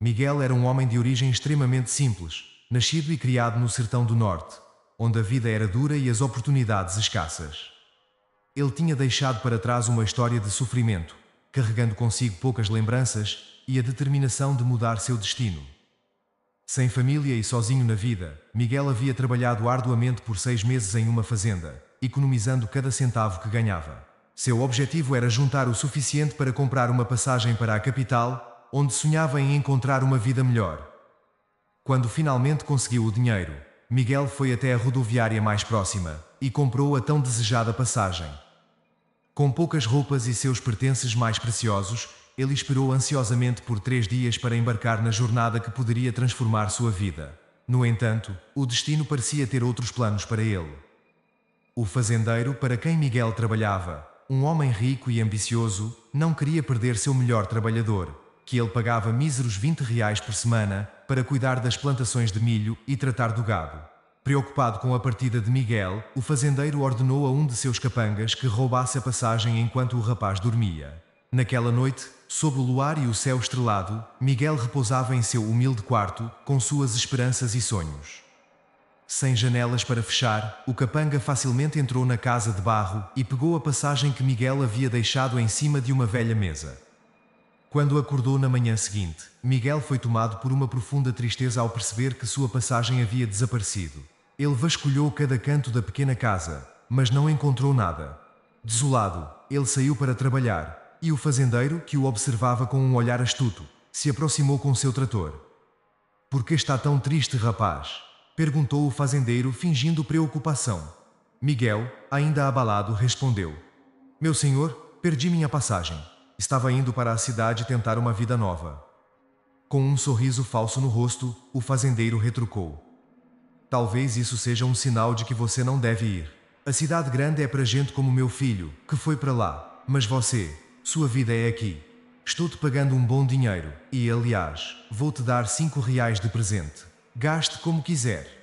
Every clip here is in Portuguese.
Miguel era um homem de origem extremamente simples, nascido e criado no sertão do norte, onde a vida era dura e as oportunidades escassas. Ele tinha deixado para trás uma história de sofrimento, carregando consigo poucas lembranças e a determinação de mudar seu destino. Sem família e sozinho na vida, Miguel havia trabalhado arduamente por 6 meses em uma fazenda, economizando cada centavo que ganhava. Seu objetivo era juntar o suficiente para comprar uma passagem para a capital, onde sonhava em encontrar uma vida melhor. Quando finalmente conseguiu o dinheiro, Miguel foi até a rodoviária mais próxima e comprou a tão desejada passagem. Com poucas roupas e seus pertences mais preciosos, ele esperou ansiosamente por 3 dias para embarcar na jornada que poderia transformar sua vida. No entanto, o destino parecia ter outros planos para ele. O fazendeiro para quem Miguel trabalhava, um homem rico e ambicioso, não queria perder seu melhor trabalhador, que ele pagava míseros R$ 20 por semana para cuidar das plantações de milho e tratar do gado. Preocupado com a partida de Miguel, o fazendeiro ordenou a um de seus capangas que roubasse a passagem enquanto o rapaz dormia. Naquela noite, sob o luar e o céu estrelado, Miguel repousava em seu humilde quarto, com suas esperanças e sonhos. Sem janelas para fechar, o capanga facilmente entrou na casa de barro e pegou a passagem que Miguel havia deixado em cima de uma velha mesa. Quando acordou na manhã seguinte, Miguel foi tomado por uma profunda tristeza ao perceber que sua passagem havia desaparecido. Ele vasculhou cada canto da pequena casa, mas não encontrou nada. Desolado, ele saiu para trabalhar, e o fazendeiro, que o observava com um olhar astuto, se aproximou com seu trator. "Por que está tão triste, rapaz?" perguntou o fazendeiro, fingindo preocupação. Miguel, ainda abalado, respondeu: "Meu senhor, perdi minha passagem. Estava indo para a cidade tentar uma vida nova." Com um sorriso falso no rosto, o fazendeiro retrucou: "Talvez isso seja um sinal de que você não deve ir. A cidade grande é para gente como meu filho, que foi para lá. Mas você, sua vida é aqui. Estou-te pagando um bom dinheiro, e, aliás, vou-te dar R$ 5 de presente. Gaste como quiser."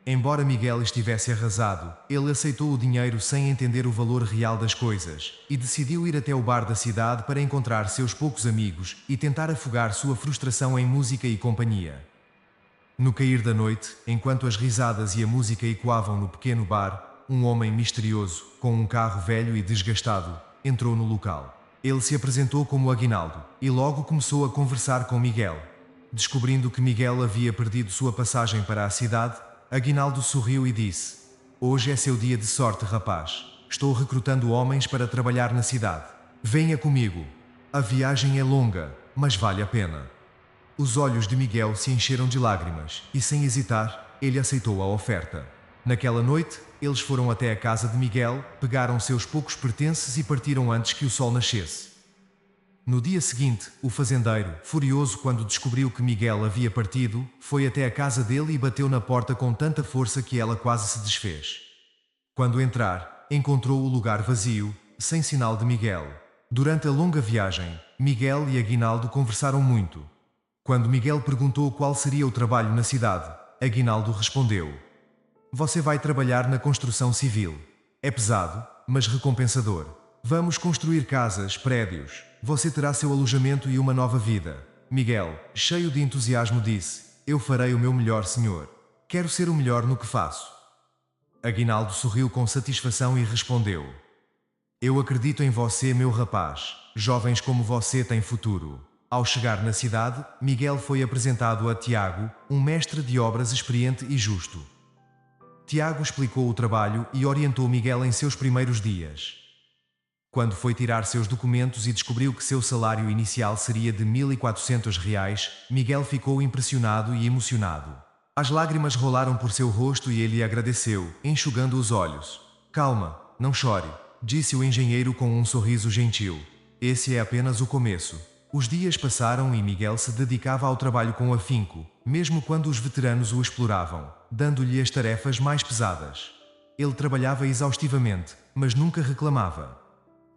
Embora Miguel estivesse arrasado, ele aceitou o dinheiro sem entender o valor real das coisas, e decidiu ir até o bar da cidade para encontrar seus poucos amigos e tentar afogar sua frustração em música e companhia. No cair da noite, enquanto as risadas e a música ecoavam no pequeno bar, um homem misterioso, com um carro velho e desgastado, entrou no local. Ele se apresentou como Aguinaldo, e logo começou a conversar com Miguel. Descobrindo que Miguel havia perdido sua passagem para a cidade, Aguinaldo sorriu e disse: "Hoje é seu dia de sorte, rapaz. Estou recrutando homens para trabalhar na cidade. Venha comigo. A viagem é longa, mas vale a pena." Os olhos de Miguel se encheram de lágrimas, e sem hesitar, ele aceitou a oferta. Naquela noite, eles foram até a casa de Miguel, pegaram seus poucos pertences e partiram antes que o sol nascesse. No dia seguinte, o fazendeiro, furioso quando descobriu que Miguel havia partido, foi até a casa dele e bateu na porta com tanta força que ela quase se desfez. Quando entrar, encontrou o lugar vazio, sem sinal de Miguel. Durante a longa viagem, Miguel e Aguinaldo conversaram muito. Quando Miguel perguntou qual seria o trabalho na cidade, Aguinaldo respondeu: "Você vai trabalhar na construção civil. É pesado, mas recompensador. Vamos construir casas, prédios. Você terá seu alojamento e uma nova vida." Miguel, cheio de entusiasmo, disse: "Eu farei o meu melhor, senhor. Quero ser o melhor no que faço." Aguinaldo sorriu com satisfação e respondeu: "Eu acredito em você, meu rapaz. Jovens como você têm futuro." Ao chegar na cidade, Miguel foi apresentado a Tiago, um mestre de obras experiente e justo. Tiago explicou o trabalho e orientou Miguel em seus primeiros dias. Quando foi tirar seus documentos e descobriu que seu salário inicial seria de R$ 1.400, Miguel ficou impressionado e emocionado. As lágrimas rolaram por seu rosto e ele agradeceu, enxugando os olhos. "Calma, não chore", disse o engenheiro com um sorriso gentil. "Esse é apenas o começo." Os dias passaram e Miguel se dedicava ao trabalho com afinco, mesmo quando os veteranos o exploravam, dando-lhe as tarefas mais pesadas. Ele trabalhava exaustivamente, mas nunca reclamava.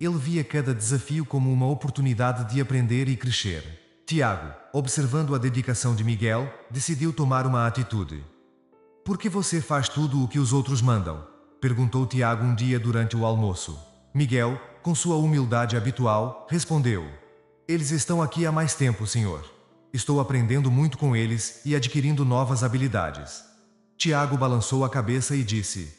Ele via cada desafio como uma oportunidade de aprender e crescer. Tiago, observando a dedicação de Miguel, decidiu tomar uma atitude. "Por que você faz tudo o que os outros mandam?" perguntou Tiago um dia durante o almoço. Miguel, com sua humildade habitual, respondeu: "Eles estão aqui há mais tempo, senhor. Estou aprendendo muito com eles e adquirindo novas habilidades. Tiago balançou a cabeça e disse: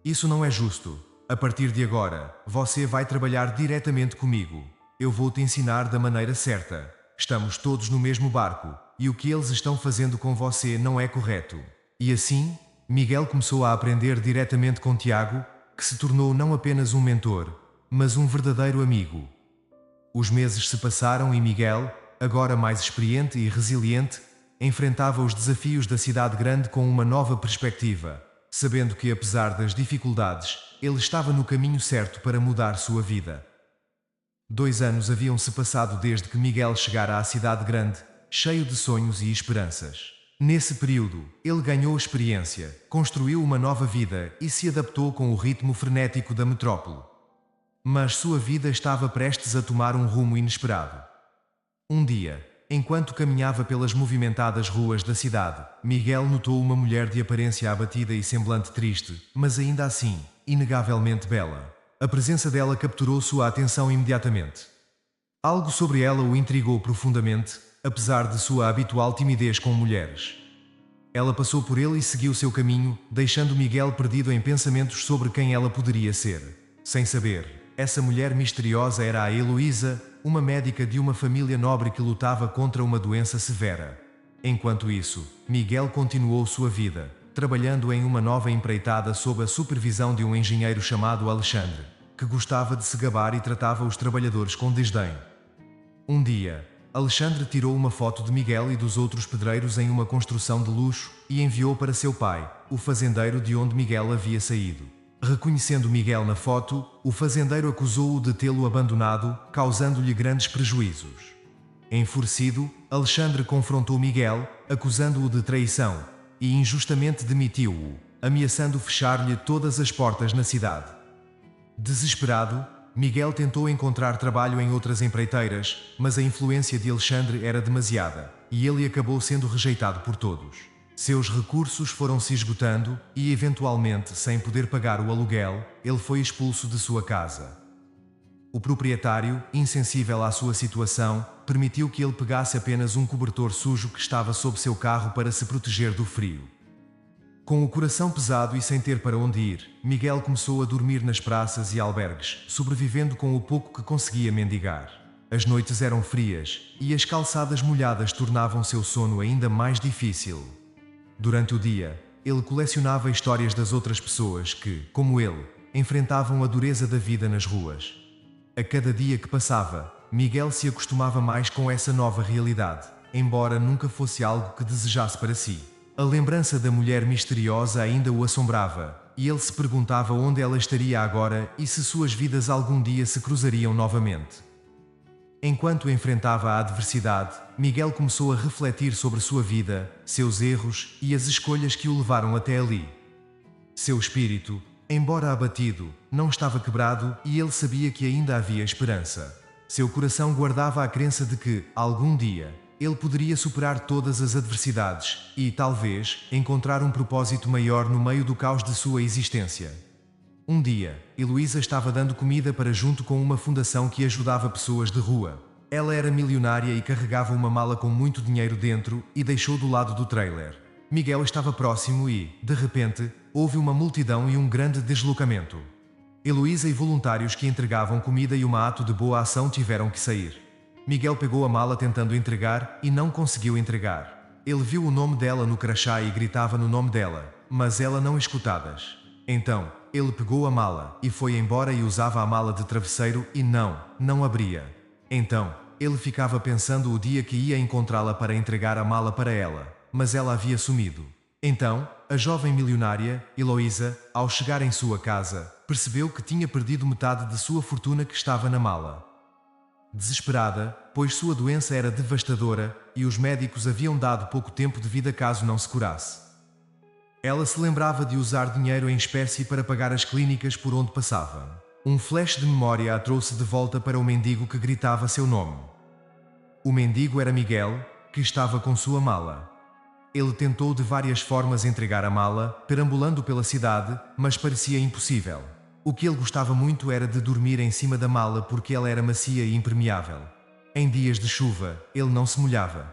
Isso não é justo. A partir de agora, você vai trabalhar diretamente comigo. Eu vou te ensinar da maneira certa. Estamos todos no mesmo barco, e o que eles estão fazendo com você não é correto. E assim, Miguel começou a aprender diretamente com Tiago, que se tornou não apenas um mentor, mas um verdadeiro amigo. Os meses se passaram e Miguel, agora mais experiente e resiliente, enfrentava os desafios da cidade grande com uma nova perspectiva, sabendo que, apesar das dificuldades, ele estava no caminho certo para mudar sua vida. 2 anos haviam-se passado desde que Miguel chegara à cidade grande, cheio de sonhos e esperanças. Nesse período, ele ganhou experiência, construiu uma nova vida e se adaptou com o ritmo frenético da metrópole. Mas sua vida estava prestes a tomar um rumo inesperado. Um dia, enquanto caminhava pelas movimentadas ruas da cidade, Miguel notou uma mulher de aparência abatida e semblante triste, mas ainda assim, inegavelmente bela. A presença dela capturou sua atenção imediatamente. Algo sobre ela o intrigou profundamente, apesar de sua habitual timidez com mulheres. Ela passou por ele e seguiu seu caminho, deixando Miguel perdido em pensamentos sobre quem ela poderia ser. Sem saber, essa mulher misteriosa era a Heloísa, uma médica de uma família nobre que lutava contra uma doença severa. Enquanto isso, Miguel continuou sua vida, trabalhando em uma nova empreitada sob a supervisão de um engenheiro chamado Alexandre, que gostava de se gabar e tratava os trabalhadores com desdém. Um dia, Alexandre tirou uma foto de Miguel e dos outros pedreiros em uma construção de luxo e enviou para seu pai, o fazendeiro de onde Miguel havia saído. Reconhecendo Miguel na foto, o fazendeiro acusou-o de tê-lo abandonado, causando-lhe grandes prejuízos. Enfurecido, Alexandre confrontou Miguel, acusando-o de traição, e injustamente demitiu-o, ameaçando fechar-lhe todas as portas na cidade. Desesperado, Miguel tentou encontrar trabalho em outras empreiteiras, mas a influência de Alexandre era demasiada, e ele acabou sendo rejeitado por todos. Seus recursos foram se esgotando e, eventualmente, sem poder pagar o aluguel, ele foi expulso de sua casa. O proprietário, insensível à sua situação, permitiu que ele pegasse apenas um cobertor sujo que estava sob seu carro para se proteger do frio. Com o coração pesado e sem ter para onde ir, Miguel começou a dormir nas praças e albergues, sobrevivendo com o pouco que conseguia mendigar. As noites eram frias, e as calçadas molhadas tornavam seu sono ainda mais difícil. Durante o dia, ele colecionava histórias das outras pessoas que, como ele, enfrentavam a dureza da vida nas ruas. A cada dia que passava, Miguel se acostumava mais com essa nova realidade, embora nunca fosse algo que desejasse para si. A lembrança da mulher misteriosa ainda o assombrava, e ele se perguntava onde ela estaria agora e se suas vidas algum dia se cruzariam novamente. Enquanto enfrentava a adversidade, Miguel começou a refletir sobre sua vida, seus erros e as escolhas que o levaram até ali. Seu espírito, embora abatido, não estava quebrado e ele sabia que ainda havia esperança. Seu coração guardava a crença de que, algum dia, ele poderia superar todas as adversidades e, talvez, encontrar um propósito maior no meio do caos de sua existência. Um dia, Heloísa estava dando comida para junto com uma fundação que ajudava pessoas de rua. Ela era milionária e carregava uma mala com muito dinheiro dentro e deixou do lado do trailer. Miguel estava próximo e, de repente, houve uma multidão e um grande deslocamento. Heloísa e voluntários que entregavam comida e um ato de boa ação tiveram que sair. Miguel pegou a mala tentando entregar e não conseguiu entregar. Ele viu o nome dela no crachá e gritava no nome dela, mas ela não escutadas. Então, ele pegou a mala e foi embora e usava a mala de travesseiro e não abria. Então, ele ficava pensando o dia que ia encontrá-la para entregar a mala para ela, mas ela havia sumido. Então, a jovem milionária, Heloísa, ao chegar em sua casa, percebeu que tinha perdido metade de sua fortuna que estava na mala. Desesperada, pois sua doença era devastadora e os médicos haviam dado pouco tempo de vida caso não se curasse. Ela se lembrava de usar dinheiro em espécie para pagar as clínicas por onde passava. Um flash de memória a trouxe de volta para o mendigo que gritava seu nome. O mendigo era Miguel, que estava com sua mala. Ele tentou de várias formas entregar a mala, perambulando pela cidade, mas parecia impossível. O que ele gostava muito era de dormir em cima da mala porque ela era macia e impermeável. Em dias de chuva, ele não se molhava.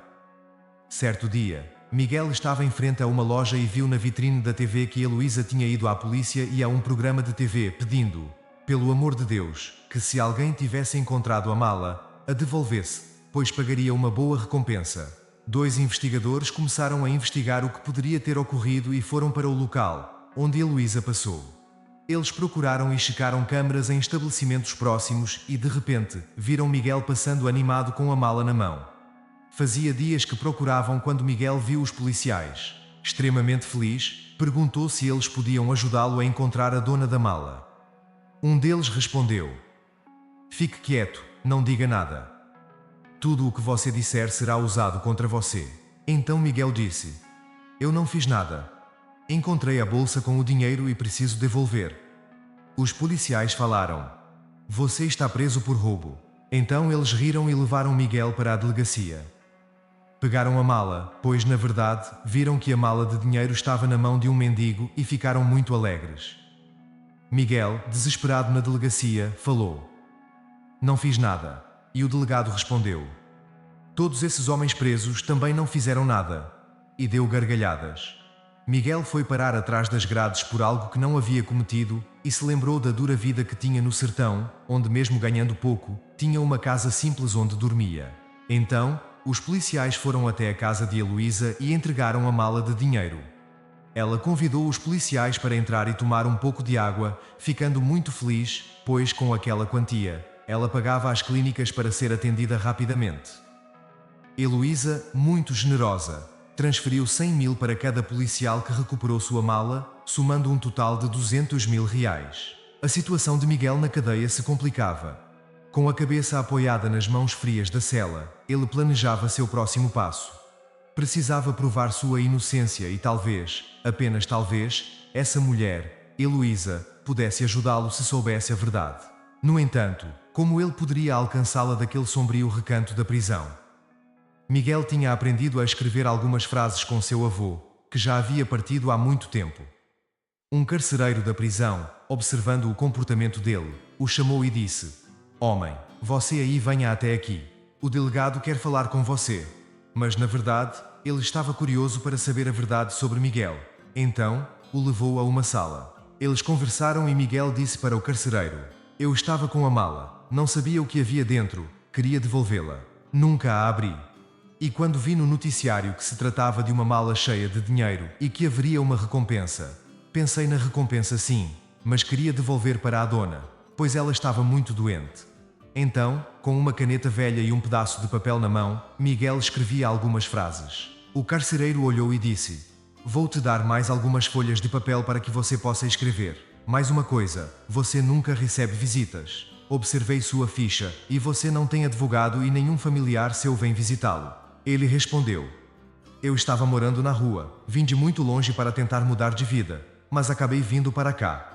Certo dia, Miguel estava em frente a uma loja e viu na vitrine da TV que Heloísa tinha ido à polícia e a um programa de TV pedindo, pelo amor de Deus, que se alguém tivesse encontrado a mala, a devolvesse, pois pagaria uma boa recompensa. 2 investigadores começaram a investigar o que poderia ter ocorrido e foram para o local, onde Heloísa passou. Eles procuraram e checaram câmaras em estabelecimentos próximos e, de repente, viram Miguel passando animado com a mala na mão. Fazia dias que procuravam quando Miguel viu os policiais. Extremamente feliz, perguntou se eles podiam ajudá-lo a encontrar a dona da mala. Um deles respondeu: "Fique quieto, não diga nada. Tudo o que você disser será usado contra você." Então Miguel disse: "Eu não fiz nada. Encontrei a bolsa com o dinheiro e preciso devolver." Os policiais falaram: "Você está preso por roubo." Então eles riram e levaram Miguel para a delegacia. Pegaram a mala, pois na verdade, viram que a mala de dinheiro estava na mão de um mendigo e ficaram muito alegres. Miguel, desesperado na delegacia, falou: "Não fiz nada." E o delegado respondeu: "Todos esses homens presos também não fizeram nada." E deu gargalhadas. Miguel foi parar atrás das grades por algo que não havia cometido e se lembrou da dura vida que tinha no sertão, onde mesmo ganhando pouco, tinha uma casa simples onde dormia. Então, os policiais foram até a casa de Heloísa e entregaram a mala de dinheiro. Ela convidou os policiais para entrar e tomar um pouco de água, ficando muito feliz, pois com aquela quantia, ela pagava às clínicas para ser atendida rapidamente. Heloísa, muito generosa, transferiu 100 mil para cada policial que recuperou sua mala, somando um total de 200 mil reais. A situação de Miguel na cadeia se complicava. Com a cabeça apoiada nas mãos frias da cela, ele planejava seu próximo passo. Precisava provar sua inocência e talvez, apenas talvez, essa mulher, Heloísa, pudesse ajudá-lo se soubesse a verdade. No entanto, como ele poderia alcançá-la daquele sombrio recanto da prisão? Miguel tinha aprendido a escrever algumas frases com seu avô, que já havia partido há muito tempo. Um carcereiro da prisão, observando o comportamento dele, o chamou e disse: "Homem, você aí venha até aqui. O delegado quer falar com você." Mas na verdade, ele estava curioso para saber a verdade sobre Miguel. Então, o levou a uma sala. Eles conversaram e Miguel disse para o carcereiro: "Eu estava com a mala, não sabia o que havia dentro, queria devolvê-la. Nunca a abri. E quando vi no noticiário que se tratava de uma mala cheia de dinheiro e que haveria uma recompensa, pensei na recompensa sim, mas queria devolver para a dona, pois ela estava muito doente." Então, com uma caneta velha e um pedaço de papel na mão, Miguel escrevia algumas frases. O carcereiro olhou e disse: "Vou-te dar mais algumas folhas de papel para que você possa escrever. Mais uma coisa, você nunca recebe visitas. Observei sua ficha, e você não tem advogado e nenhum familiar seu vem visitá-lo." Ele respondeu: "Eu estava morando na rua, vim de muito longe para tentar mudar de vida, mas acabei vindo para cá.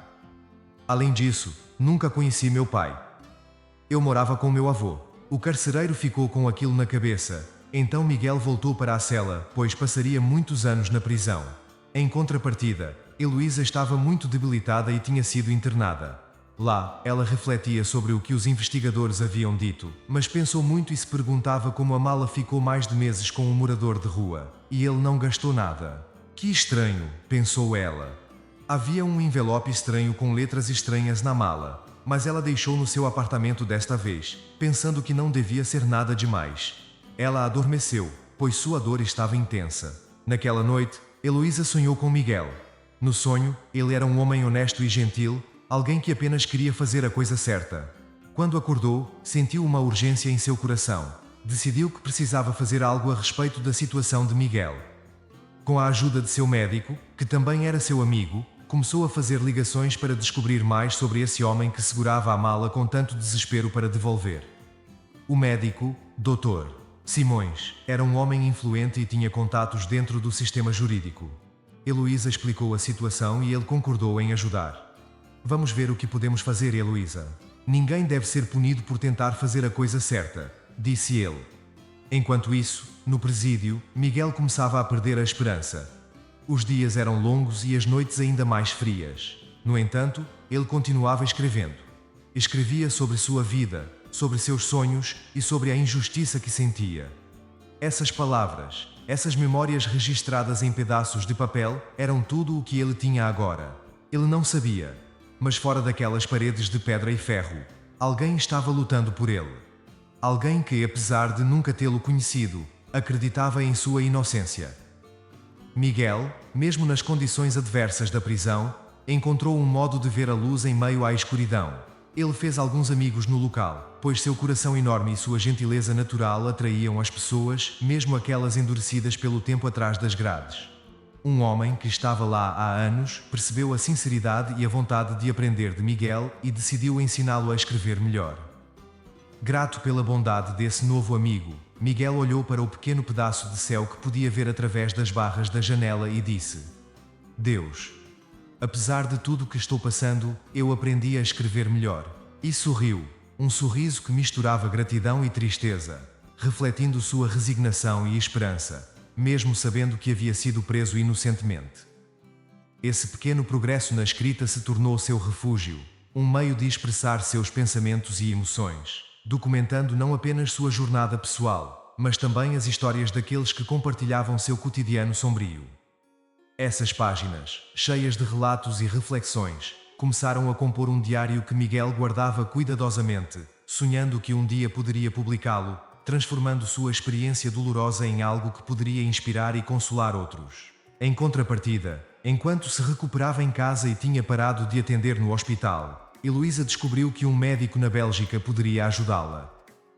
Além disso, nunca conheci meu pai. Eu morava com meu avô." O carcereiro ficou com aquilo na cabeça. Então Miguel voltou para a cela, pois passaria muitos anos na prisão. Em contrapartida, Heloísa estava muito debilitada e tinha sido internada. Lá, ela refletia sobre o que os investigadores haviam dito, mas pensou muito e se perguntava como a mala ficou mais de meses com um morador de rua, e ele não gastou nada. Que estranho, pensou ela. Havia um envelope estranho com letras estranhas na mala, mas ela deixou no seu apartamento desta vez, pensando que não devia ser nada demais. Ela adormeceu, pois sua dor estava intensa. Naquela noite, Heloísa sonhou com Miguel. No sonho, ele era um homem honesto e gentil, alguém que apenas queria fazer a coisa certa. Quando acordou, sentiu uma urgência em seu coração. Decidiu que precisava fazer algo a respeito da situação de Miguel. Com a ajuda de seu médico, que também era seu amigo, começou a fazer ligações para descobrir mais sobre esse homem que segurava a mala com tanto desespero para devolver. O médico, Dr. Simões, era um homem influente e tinha contatos dentro do sistema jurídico. Heloísa explicou a situação e ele concordou em ajudar. "Vamos ver o que podemos fazer, Heloísa. Ninguém deve ser punido por tentar fazer a coisa certa", disse ele. Enquanto isso, no presídio, Miguel começava a perder a esperança. Os dias eram longos e as noites ainda mais frias. No entanto, ele continuava escrevendo. Escrevia sobre sua vida, sobre seus sonhos e sobre a injustiça que sentia. Essas palavras, Essas memórias registradas em pedaços de papel eram tudo o que ele tinha agora. Ele não sabia, mas fora daquelas paredes de pedra e ferro, alguém estava lutando por ele. Alguém que, apesar de nunca tê-lo conhecido, acreditava em sua inocência. Miguel, mesmo nas condições adversas da prisão, encontrou um modo de ver a luz em meio à escuridão. Ele fez alguns amigos no local, pois seu coração enorme e sua gentileza natural atraíam as pessoas, mesmo aquelas endurecidas pelo tempo atrás das grades. Um homem que estava lá há anos percebeu a sinceridade e a vontade de aprender de Miguel e decidiu ensiná-lo a escrever melhor. Grato pela bondade desse novo amigo, Miguel olhou para o pequeno pedaço de céu que podia ver através das barras da janela e disse: Deus, apesar de tudo que estou passando, eu aprendi a escrever melhor. E sorriu, um sorriso que misturava gratidão e tristeza, refletindo sua resignação e esperança, mesmo sabendo que havia sido preso inocentemente. Esse pequeno progresso na escrita se tornou seu refúgio, um meio de expressar seus pensamentos e emoções, documentando não apenas sua jornada pessoal, mas também as histórias daqueles que compartilhavam seu cotidiano sombrio. Essas páginas, cheias de relatos e reflexões, começaram a compor um diário que Miguel guardava cuidadosamente, sonhando que um dia poderia publicá-lo, transformando sua experiência dolorosa em algo que poderia inspirar e consolar outros. Em contrapartida, enquanto se recuperava em casa e tinha parado de atender no hospital, Heloísa descobriu que um médico na Bélgica poderia ajudá-la.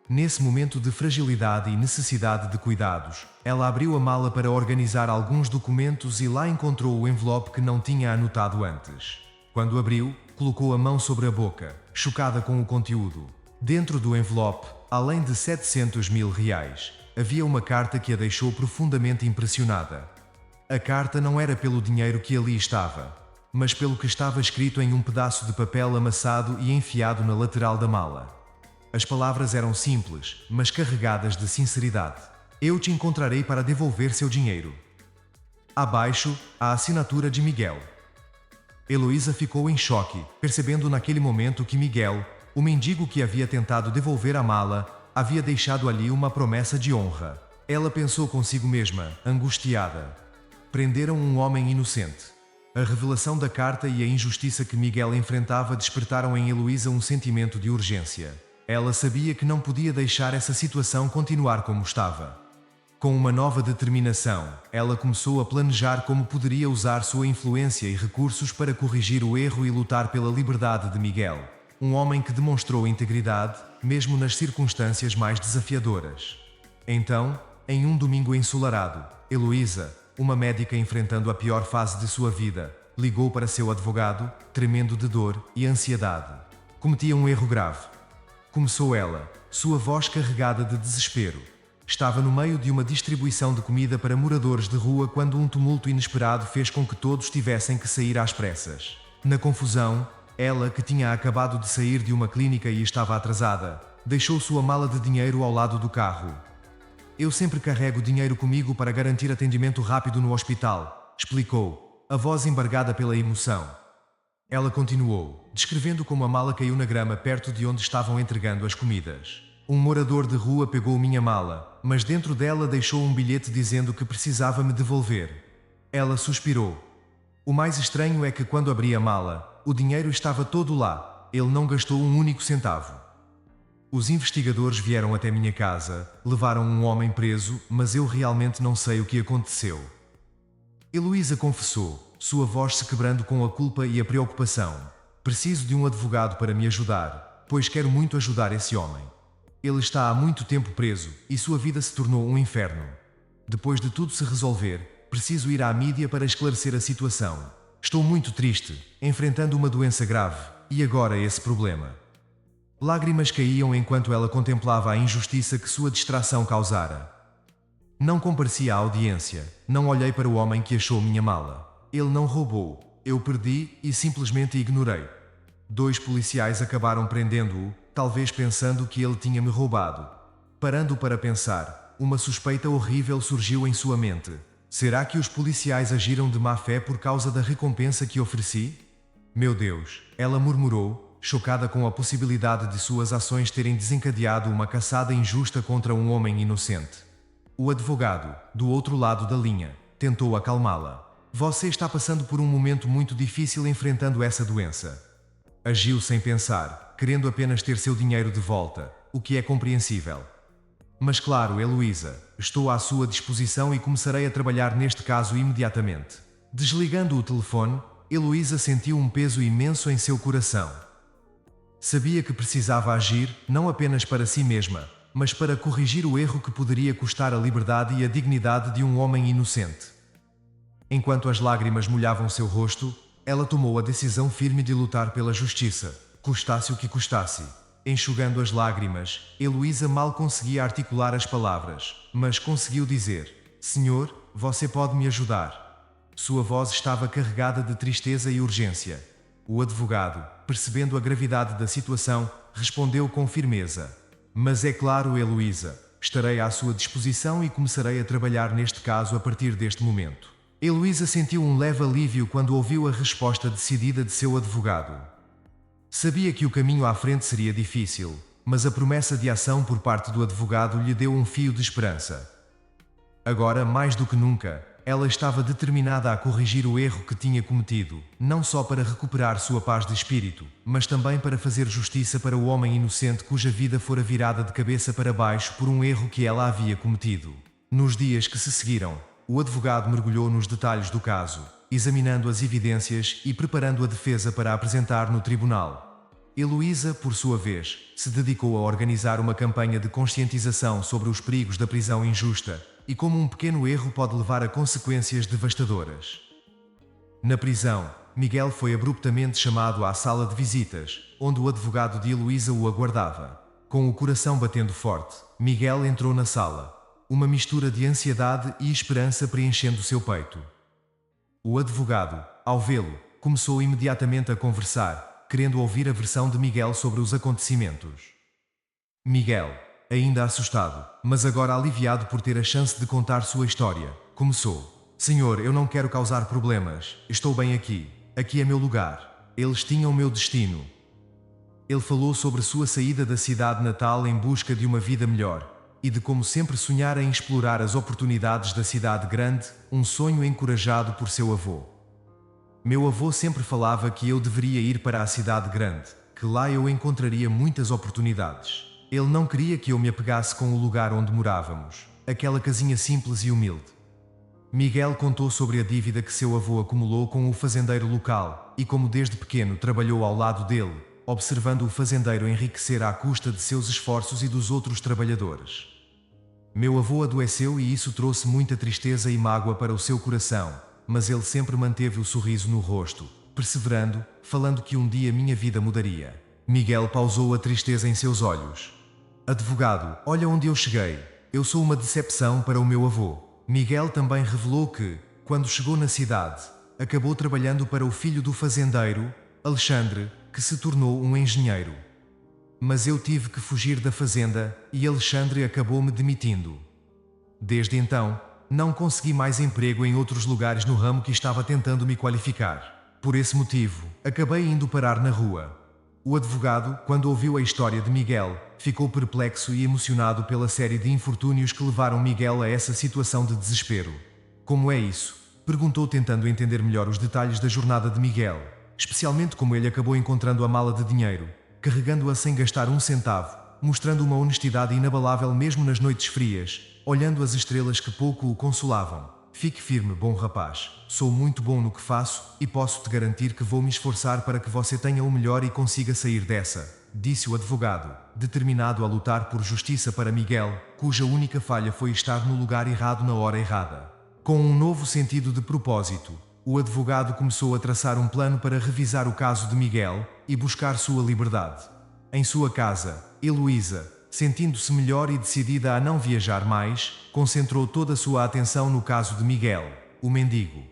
Nesse momento de fragilidade e necessidade de cuidados, ela abriu a mala para organizar alguns documentos e lá encontrou o envelope que não tinha anotado antes. Quando abriu, colocou a mão sobre a boca, chocada com o conteúdo. Dentro do envelope, além de 700 mil reais, havia uma carta que a deixou profundamente impressionada. A carta não era pelo dinheiro que ali estava, mas pelo que estava escrito em um pedaço de papel amassado e enfiado na lateral da mala. As palavras eram simples, mas carregadas de sinceridade. Eu te encontrarei para devolver seu dinheiro. Abaixo, a assinatura de Miguel. Heloísa ficou em choque, percebendo naquele momento que Miguel, o mendigo que havia tentado devolver a mala, havia deixado ali uma promessa de honra. Ela pensou consigo mesma, angustiada. Prenderam um homem inocente. A revelação da carta e a injustiça que Miguel enfrentava despertaram em Heloísa um sentimento de urgência. Ela sabia que não podia deixar essa situação continuar como estava. Com uma nova determinação, ela começou a planejar como poderia usar sua influência e recursos para corrigir o erro e lutar pela liberdade de Miguel, um homem que demonstrou integridade, mesmo nas circunstâncias mais desafiadoras. Então, em um domingo ensolarado, Heloísa, uma médica enfrentando a pior fase de sua vida, ligou para seu advogado, tremendo de dor e ansiedade. Cometia um erro grave. Começou ela, sua voz carregada de desespero. Estava no meio de uma distribuição de comida para moradores de rua quando um tumulto inesperado fez com que todos tivessem que sair às pressas. Na confusão, ela, que tinha acabado de sair de uma clínica e estava atrasada, deixou sua mala de dinheiro ao lado do carro. Eu sempre carrego dinheiro comigo para garantir atendimento rápido no hospital, explicou, a voz embargada pela emoção. Ela continuou, descrevendo como a mala caiu na grama perto de onde estavam entregando as comidas. Um morador de rua pegou minha mala, mas dentro dela deixou um bilhete dizendo que precisava me devolver. Ela suspirou. O mais estranho é que quando abri a mala, o dinheiro estava todo lá. Ele não gastou um único centavo. Os investigadores vieram até minha casa, levaram um homem preso, mas eu realmente não sei o que aconteceu. Heloísa confessou, sua voz se quebrando com a culpa e a preocupação. Preciso de um advogado para me ajudar, pois quero muito ajudar esse homem. Ele está há muito tempo preso, e sua vida se tornou um inferno. Depois de tudo se resolver, preciso ir à mídia para esclarecer a situação. Estou muito triste, enfrentando uma doença grave, e agora esse problema. Lágrimas caíam enquanto ela contemplava a injustiça que sua distração causara. Não compareci à audiência, não olhei para o homem que achou minha mala. Ele não roubou, eu perdi e simplesmente ignorei. 2 policiais acabaram prendendo-o, talvez pensando que ele tinha me roubado. Parando para pensar, uma suspeita horrível surgiu em sua mente. Será que os policiais agiram de má fé por causa da recompensa que ofereci? Meu Deus, ela murmurou, chocada com a possibilidade de suas ações terem desencadeado uma caçada injusta contra um homem inocente. O advogado, do outro lado da linha, tentou acalmá-la. Você está passando por um momento muito difícil enfrentando essa doença. Agiu sem pensar, querendo apenas ter seu dinheiro de volta, o que é compreensível. Mas claro, Heloísa, estou à sua disposição e começarei a trabalhar neste caso imediatamente. Desligando o telefone, Heloísa sentiu um peso imenso em seu coração. Sabia que precisava agir, não apenas para si mesma, mas para corrigir o erro que poderia custar a liberdade e a dignidade de um homem inocente. Enquanto as lágrimas molhavam seu rosto, ela tomou a decisão firme de lutar pela justiça, custasse o que custasse. Enxugando as lágrimas, Heloísa mal conseguia articular as palavras, mas conseguiu dizer: Senhor, você pode me ajudar. Sua voz estava carregada de tristeza e urgência. O advogado, percebendo a gravidade da situação, respondeu com firmeza: Mas é claro, Heloísa, estarei à sua disposição e começarei a trabalhar neste caso a partir deste momento. Heloísa sentiu um leve alívio quando ouviu a resposta decidida de seu advogado. Sabia que o caminho à frente seria difícil, mas a promessa de ação por parte do advogado lhe deu um fio de esperança. Agora, mais do que nunca, ela estava determinada a corrigir o erro que tinha cometido, não só para recuperar sua paz de espírito, mas também para fazer justiça para o homem inocente cuja vida fora virada de cabeça para baixo por um erro que ela havia cometido. Nos dias que se seguiram, o advogado mergulhou nos detalhes do caso, examinando as evidências e preparando a defesa para apresentar no tribunal. Heloísa, por sua vez, se dedicou a organizar uma campanha de conscientização sobre os perigos da prisão injusta e como um pequeno erro pode levar a consequências devastadoras. Na prisão, Miguel foi abruptamente chamado à sala de visitas, onde o advogado de Heloísa o aguardava. Com o coração batendo forte, Miguel entrou na sala. Uma mistura de ansiedade e esperança preenchendo seu peito. O advogado, ao vê-lo, começou imediatamente a conversar, querendo ouvir a versão de Miguel sobre os acontecimentos. Miguel, ainda assustado, mas agora aliviado por ter a chance de contar sua história, começou: Senhor, eu não quero causar problemas, estou bem aqui. Aqui é meu lugar. Eles tinham meu destino. Ele falou sobre sua saída da cidade natal em busca de uma vida melhor, e de como sempre sonhara em explorar as oportunidades da cidade grande, um sonho encorajado por seu avô. Meu avô sempre falava que eu deveria ir para a cidade grande, que lá eu encontraria muitas oportunidades. Ele não queria que eu me apegasse com o lugar onde morávamos, aquela casinha simples e humilde. Miguel contou sobre a dívida que seu avô acumulou com o fazendeiro local, e como desde pequeno trabalhou ao lado dele, observando o fazendeiro enriquecer à custa de seus esforços e dos outros trabalhadores. Meu avô adoeceu e isso trouxe muita tristeza e mágoa para o seu coração, mas ele sempre manteve o sorriso no rosto, perseverando, falando que um dia minha vida mudaria. Miguel pausou a tristeza em seus olhos. Advogado, olha onde eu cheguei. Eu sou uma decepção para o meu avô. Miguel também revelou que, quando chegou na cidade, acabou trabalhando para o filho do fazendeiro, Alexandre, que se tornou um engenheiro. Mas eu tive que fugir da fazenda e Alexandre acabou me demitindo. Desde então, não consegui mais emprego em outros lugares no ramo que estava tentando me qualificar. Por esse motivo, acabei indo parar na rua. O advogado, quando ouviu a história de Miguel, ficou perplexo e emocionado pela série de infortúnios que levaram Miguel a essa situação de desespero. Como é isso? Perguntou, tentando entender melhor os detalhes da jornada de Miguel, especialmente como ele acabou encontrando a mala de dinheiro, carregando-a sem gastar um centavo, mostrando uma honestidade inabalável mesmo nas noites frias, olhando as estrelas que pouco o consolavam. Fique firme, bom rapaz. Sou muito bom no que faço e posso te garantir que vou me esforçar para que você tenha o melhor e consiga sair dessa, disse o advogado, determinado a lutar por justiça para Miguel, cuja única falha foi estar no lugar errado na hora errada. Com um novo sentido de propósito, o advogado começou a traçar um plano para revisar o caso de Miguel e buscar sua liberdade. Em sua casa, Heloísa, sentindo-se melhor e decidida a não viajar mais, concentrou toda a sua atenção no caso de Miguel, o mendigo.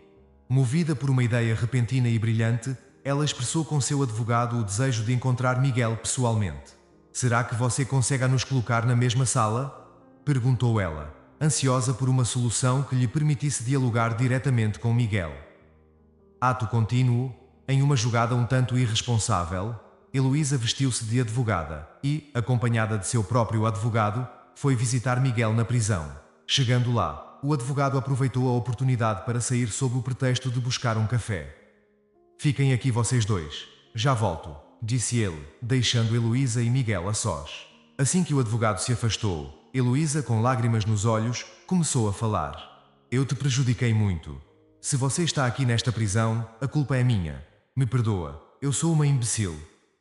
Movida por uma ideia repentina e brilhante, ela expressou com seu advogado o desejo de encontrar Miguel pessoalmente. Será que você consegue nos colocar na mesma sala? Perguntou ela, ansiosa por uma solução que lhe permitisse dialogar diretamente com Miguel. Ato contínuo, em uma jogada um tanto irresponsável, Heloísa vestiu-se de advogada e, acompanhada de seu próprio advogado, foi visitar Miguel na prisão. Chegando lá, o advogado aproveitou a oportunidade para sair sob o pretexto de buscar um café. Fiquem aqui vocês dois. Já volto, disse ele, deixando Heloísa e Miguel a sós. Assim que o advogado se afastou, Heloísa, com lágrimas nos olhos, começou a falar. Eu te prejudiquei muito. Se você está aqui nesta prisão, a culpa é minha. Me perdoa, eu sou uma imbecil.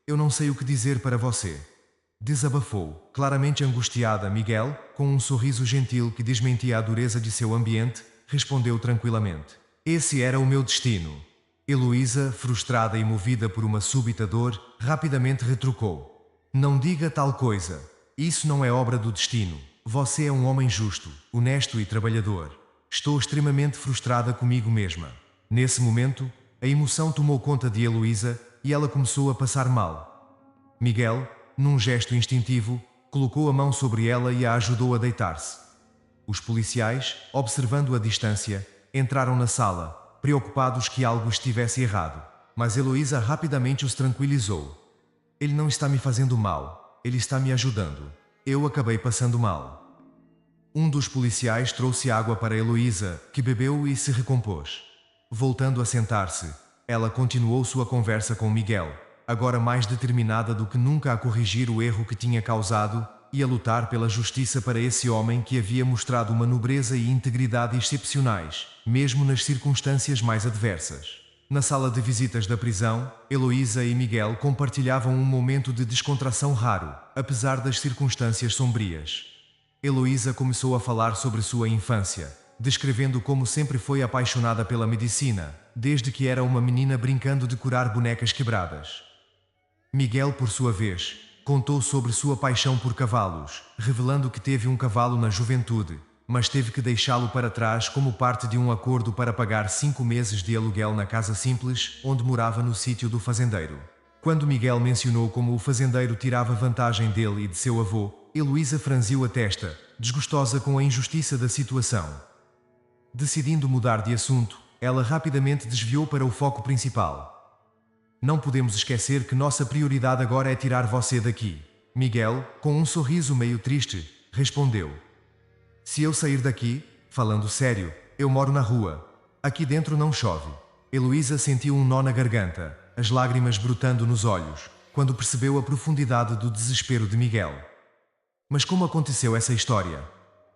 Eu não sei o que dizer para você. Desabafou, claramente angustiada. Miguel, com um sorriso gentil que desmentia a dureza de seu ambiente, respondeu tranquilamente. Esse era o meu destino. Heloísa, frustrada e movida por uma súbita dor, rapidamente retrucou. Não diga tal coisa. Isso não é obra do destino. Você é um homem justo, honesto e trabalhador. Estou extremamente frustrada comigo mesma. Nesse momento, a emoção tomou conta de Heloísa e ela começou a passar mal. Miguel, num gesto instintivo, colocou a mão sobre ela e a ajudou a deitar-se. Os policiais, observando a distância, entraram na sala, preocupados que algo estivesse errado. Mas Heloísa rapidamente os tranquilizou. Ele não está me fazendo mal, ele está me ajudando. Eu acabei passando mal. Um dos policiais trouxe água para Heloísa, que bebeu e se recompôs. Voltando a sentar-se, ela continuou sua conversa com Miguel, agora mais determinada do que nunca a corrigir o erro que tinha causado e a lutar pela justiça para esse homem que havia mostrado uma nobreza e integridade excepcionais, mesmo nas circunstâncias mais adversas. Na sala de visitas da prisão, Heloísa e Miguel compartilhavam um momento de descontração raro, apesar das circunstâncias sombrias. Heloísa começou a falar sobre sua infância, descrevendo como sempre foi apaixonada pela medicina, desde que era uma menina brincando de curar bonecas quebradas. Miguel, por sua vez, contou sobre sua paixão por cavalos, revelando que teve um cavalo na juventude, mas teve que deixá-lo para trás como parte de um acordo para pagar 5 meses de aluguel na casa simples, onde morava no sítio do fazendeiro. Quando Miguel mencionou como o fazendeiro tirava vantagem dele e de seu avô, Heloísa franziu a testa, desgostosa com a injustiça da situação. Decidindo mudar de assunto, ela rapidamente desviou para o foco principal. Não podemos esquecer que nossa prioridade agora é tirar você daqui. Miguel, com um sorriso meio triste, respondeu. Se eu sair daqui, falando sério, eu moro na rua. Aqui dentro não chove. Heloísa sentiu um nó na garganta, as lágrimas brotando nos olhos, quando percebeu a profundidade do desespero de Miguel. Mas como aconteceu essa história?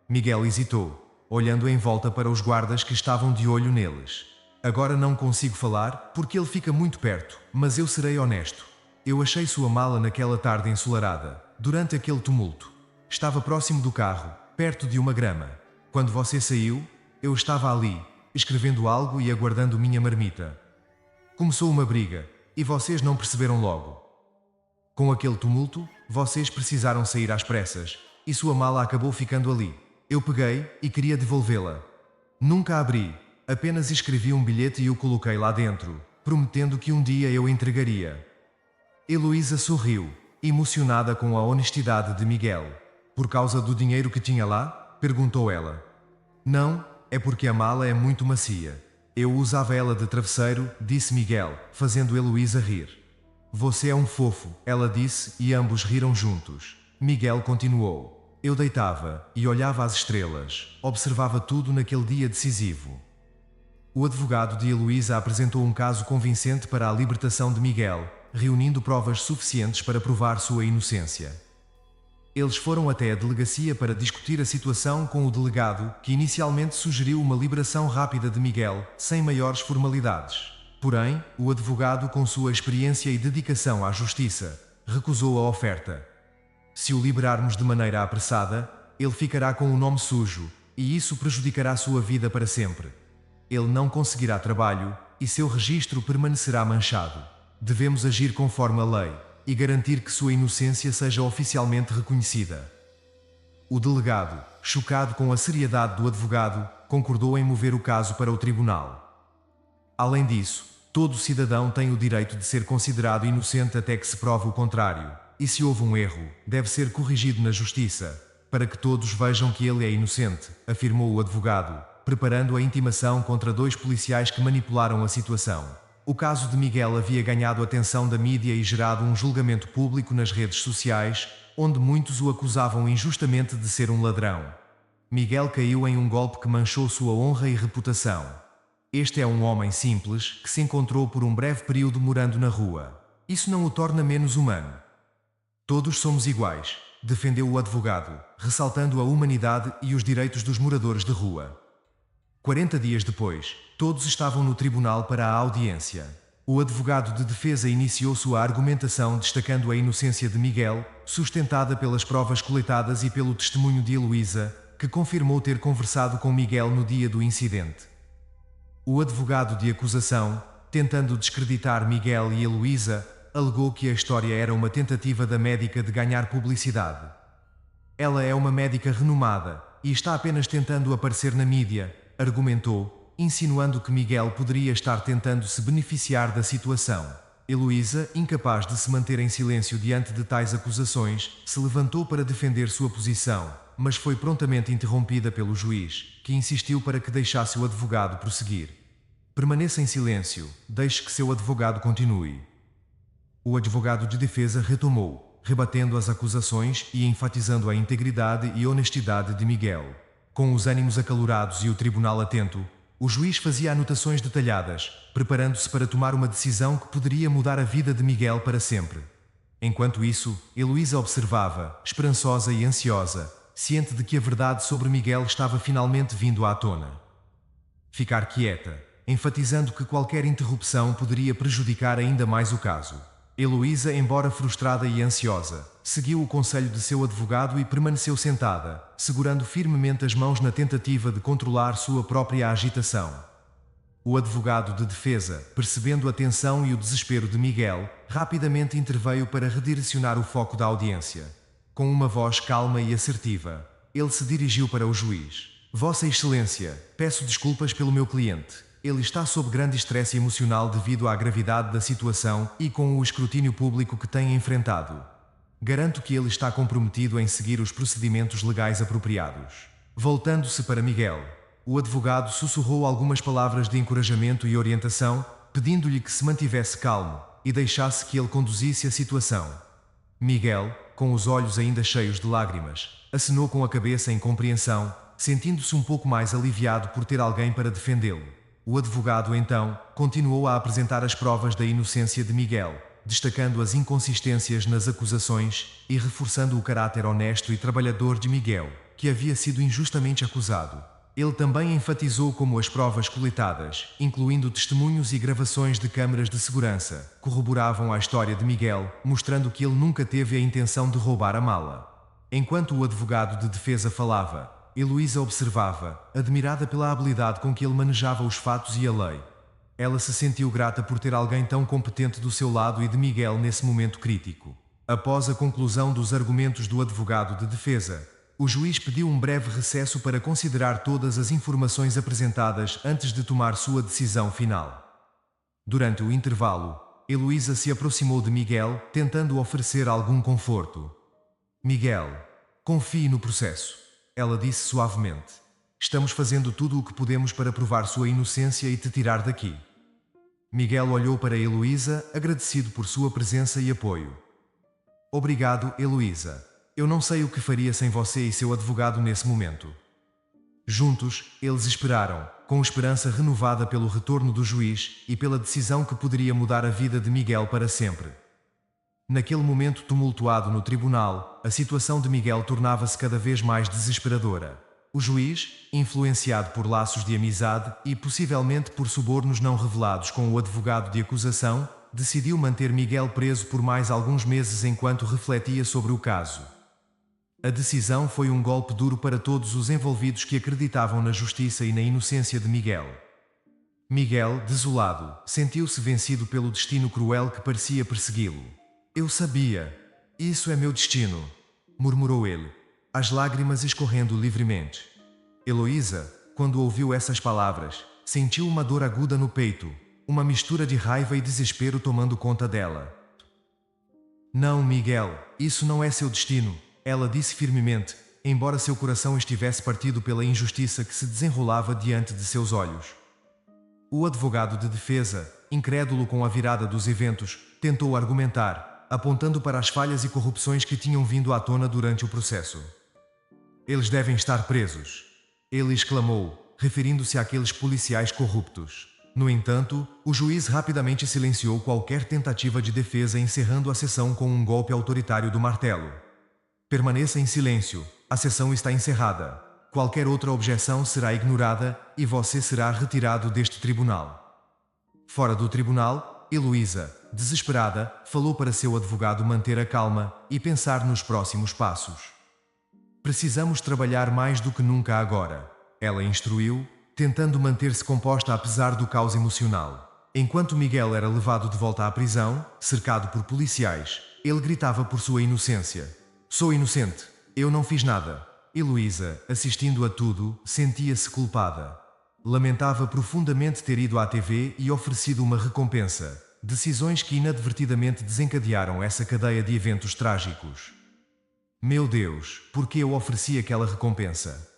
Miguel hesitou, olhando em volta para os guardas que estavam de olho neles. Agora não consigo falar, porque ele fica muito perto, mas eu serei honesto. Eu achei sua mala naquela tarde ensolarada, durante aquele tumulto. Estava próximo do carro, perto de uma grama. Quando você saiu, eu estava ali, escrevendo algo e aguardando minha marmita. Começou uma briga, e vocês não perceberam logo. Com aquele tumulto, vocês precisaram sair às pressas, e sua mala acabou ficando ali. Eu peguei e queria devolvê-la. Nunca abri, apenas escrevi um bilhete e o coloquei lá dentro, prometendo que um dia eu entregaria. Heloísa sorriu, emocionada com a honestidade de Miguel. Por causa do dinheiro que tinha lá? Perguntou ela. Não, é porque a mala é muito macia. Eu usava ela de travesseiro, disse Miguel, fazendo Heloísa rir. Você é um fofo, ela disse, e ambos riram juntos. Miguel continuou. Eu deitava e olhava as estrelas, observava tudo naquele dia decisivo. O advogado de Heloísa apresentou um caso convincente para a libertação de Miguel, reunindo provas suficientes para provar sua inocência. Eles foram até a delegacia para discutir a situação com o delegado, que inicialmente sugeriu uma liberação rápida de Miguel, sem maiores formalidades. Porém, o advogado, com sua experiência e dedicação à justiça, recusou a oferta. Se o liberarmos de maneira apressada, ele ficará com o nome sujo, e isso prejudicará sua vida para sempre. Ele não conseguirá trabalho, e seu registro permanecerá manchado. Devemos agir conforme a lei e garantir que sua inocência seja oficialmente reconhecida. O delegado, chocado com a seriedade do advogado, concordou em mover o caso para o tribunal. Além disso, todo cidadão tem o direito de ser considerado inocente até que se prove o contrário, e se houve um erro, deve ser corrigido na justiça, para que todos vejam que ele é inocente, afirmou o advogado, preparando a intimação contra 2 policiais que manipularam a situação. O caso de Miguel havia ganhado a atenção da mídia e gerado um julgamento público nas redes sociais, onde muitos o acusavam injustamente de ser um ladrão. Miguel caiu em um golpe que manchou sua honra e reputação. Este é um homem simples que se encontrou por um breve período morando na rua. Isso não o torna menos humano. Todos somos iguais, defendeu o advogado, ressaltando a humanidade e os direitos dos moradores de rua. 40 dias depois, todos estavam no tribunal para a audiência. O advogado de defesa iniciou sua argumentação destacando a inocência de Miguel, sustentada pelas provas coletadas e pelo testemunho de Heloísa, que confirmou ter conversado com Miguel no dia do incidente. O advogado de acusação, tentando descreditar Miguel e Heloísa, alegou que a história era uma tentativa da médica de ganhar publicidade. Ela é uma médica renomada e está apenas tentando aparecer na mídia, argumentou, insinuando que Miguel poderia estar tentando se beneficiar da situação. Heloísa, incapaz de se manter em silêncio diante de tais acusações, se levantou para defender sua posição, mas foi prontamente interrompida pelo juiz, que insistiu para que deixasse o advogado prosseguir. Permaneça em silêncio, deixe que seu advogado continue. O advogado de defesa retomou, rebatendo as acusações e enfatizando a integridade e honestidade de Miguel. Com os ânimos acalorados e o tribunal atento, o juiz fazia anotações detalhadas, preparando-se para tomar uma decisão que poderia mudar a vida de Miguel para sempre. Enquanto isso, Heloísa observava, esperançosa e ansiosa, ciente de que a verdade sobre Miguel estava finalmente vindo à tona. Ficar quieta, enfatizando que qualquer interrupção poderia prejudicar ainda mais o caso. Heloísa, embora frustrada e ansiosa, seguiu o conselho de seu advogado e permaneceu sentada, segurando firmemente as mãos na tentativa de controlar sua própria agitação. O advogado de defesa, percebendo a tensão e o desespero de Miguel, rapidamente interveio para redirecionar o foco da audiência. Com uma voz calma e assertiva, ele se dirigiu para o juiz. Vossa Excelência, peço desculpas pelo meu cliente. Ele está sob grande estresse emocional devido à gravidade da situação e com o escrutínio público que tem enfrentado. Garanto que ele está comprometido em seguir os procedimentos legais apropriados. Voltando-se para Miguel, o advogado sussurrou algumas palavras de encorajamento e orientação, pedindo-lhe que se mantivesse calmo e deixasse que ele conduzisse a situação. Miguel, com os olhos ainda cheios de lágrimas, acenou com a cabeça em compreensão, sentindo-se um pouco mais aliviado por ter alguém para defendê-lo. O advogado, então, continuou a apresentar as provas da inocência de Miguel, destacando as inconsistências nas acusações e reforçando o caráter honesto e trabalhador de Miguel, que havia sido injustamente acusado. Ele também enfatizou como as provas coletadas, incluindo testemunhos e gravações de câmaras de segurança, corroboravam a história de Miguel, mostrando que ele nunca teve a intenção de roubar a mala. Enquanto o advogado de defesa falava, Heloísa observava, admirada pela habilidade com que ele manejava os fatos e a lei. Ela se sentiu grata por ter alguém tão competente do seu lado e de Miguel nesse momento crítico. Após a conclusão dos argumentos do advogado de defesa, o juiz pediu um breve recesso para considerar todas as informações apresentadas antes de tomar sua decisão final. Durante o intervalo, Heloísa se aproximou de Miguel, tentando oferecer algum conforto. Miguel, confie no processo. Ela disse suavemente. Estamos fazendo tudo o que podemos para provar sua inocência e te tirar daqui. Miguel olhou para Heloísa, agradecido por sua presença e apoio. Obrigado, Heloísa. Eu não sei o que faria sem você e seu advogado nesse momento. Juntos, eles esperaram, com esperança renovada pelo retorno do juiz e pela decisão que poderia mudar a vida de Miguel para sempre. Naquele momento tumultuado no tribunal, a situação de Miguel tornava-se cada vez mais desesperadora. O juiz, influenciado por laços de amizade e possivelmente por subornos não revelados com o advogado de acusação, decidiu manter Miguel preso por mais alguns meses enquanto refletia sobre o caso. A decisão foi um golpe duro para todos os envolvidos que acreditavam na justiça e na inocência de Miguel. Miguel, desolado, sentiu-se vencido pelo destino cruel que parecia persegui-lo. Eu sabia. Isso é meu destino, murmurou ele, as lágrimas escorrendo livremente. Heloísa, quando ouviu essas palavras, sentiu uma dor aguda no peito, uma mistura de raiva e desespero tomando conta dela. Não, Miguel, isso não é seu destino, ela disse firmemente, embora seu coração estivesse partido pela injustiça que se desenrolava diante de seus olhos. O advogado de defesa, incrédulo com a virada dos eventos, tentou argumentar, apontando para as falhas e corrupções que tinham vindo à tona durante o processo. Eles devem estar presos. Ele exclamou, referindo-se àqueles policiais corruptos. No entanto, o juiz rapidamente silenciou qualquer tentativa de defesa, encerrando a sessão com um golpe autoritário do martelo. Permaneça em silêncio. A sessão está encerrada. Qualquer outra objeção será ignorada e você será retirado deste tribunal. Fora do tribunal, Heloísa, desesperada, falou para seu advogado manter a calma e pensar nos próximos passos. Precisamos trabalhar mais do que nunca agora, ela instruiu, tentando manter-se composta apesar do caos emocional. Enquanto Miguel era levado de volta à prisão, cercado por policiais, ele gritava por sua inocência. Sou inocente. Eu não fiz nada. Heloísa, assistindo a tudo, sentia-se culpada. Lamentava profundamente ter ido à TV e oferecido uma recompensa. Decisões que inadvertidamente desencadearam essa cadeia de eventos trágicos. Meu Deus, por que eu ofereci aquela recompensa?